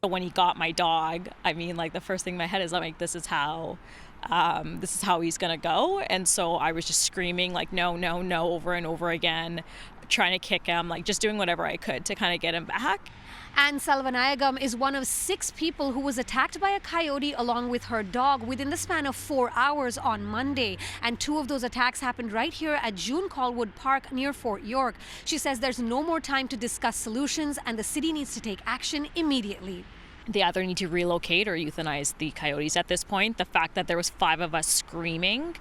But when he got my dog, I mean, like the first thing in my head is I'm like, this is how he's gonna go. And so I was just screaming like, no, no, no, over and over again, trying to kick him, like just doing whatever I could to kind of get him back. Anne Salvanayagam is one of 6 people who was attacked by a coyote along with her dog within the span of 4 hours on Monday. And 2 of those attacks happened right here at June Callwood Park near Fort York. She says there's no more time to discuss solutions and the city needs to take action immediately. They either need to relocate or euthanize the coyotes at this point. The fact that there was 5 of us screaming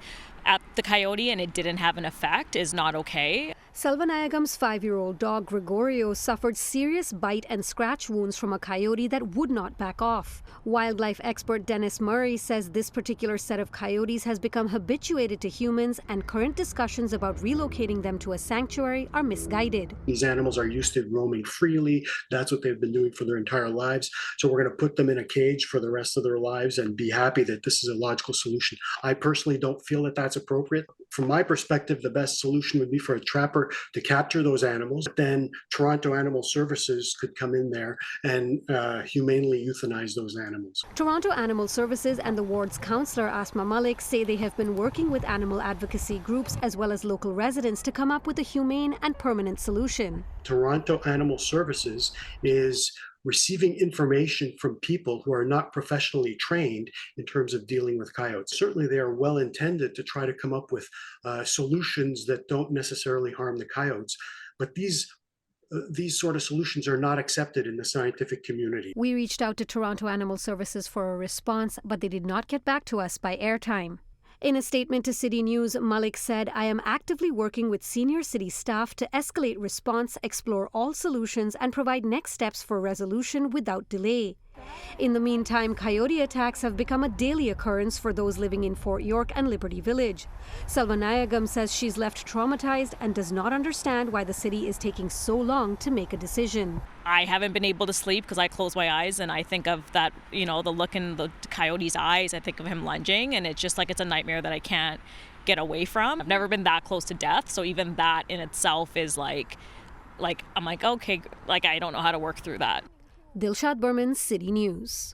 at the coyote and it didn't have an effect is not okay. Salvanayagam's 5-year-old dog Gregorio suffered serious bite and scratch wounds from a coyote that would not back off. Wildlife expert Dennis Murray says this particular set of coyotes has become habituated to humans and current discussions about relocating them to a sanctuary are misguided. These animals are used to roaming freely. That's what they've been doing for their entire lives. So we're going to put them in a cage for the rest of their lives and be happy that this is a logical solution. I personally don't feel that that's appropriate. From my perspective, the best solution would be for a trapper to capture those animals. Then Toronto Animal Services could come in there and humanely euthanize those animals. Toronto Animal Services and the ward's councillor Asma Malik say they have been working with animal advocacy groups as well as local residents to come up with a humane and permanent solution. Toronto Animal Services is receiving information from people who are not professionally trained in terms of dealing with coyotes. Certainly they are well intended to try to come up with solutions that don't necessarily harm the coyotes, but these sort of solutions are not accepted in the scientific community. We reached out to Toronto Animal Services for a response, but they did not get back to us by airtime. In a statement to City News, Malik said, "I am actively working with senior city staff to escalate response, explore all solutions, and provide next steps for resolution without delay." In the meantime, coyote attacks have become a daily occurrence for those living in Fort York and Liberty Village. Salvanayagam says she's left traumatized and does not understand why the city is taking so long to make a decision. I haven't been able to sleep because I close my eyes and I think of that, the look in the coyote's eyes. I think of him lunging and it's just like it's a nightmare that I can't get away from. I've never been that close to death, so even that in itself is like I'm like, okay, like I don't know how to work through that. Dilshad Burman, City News.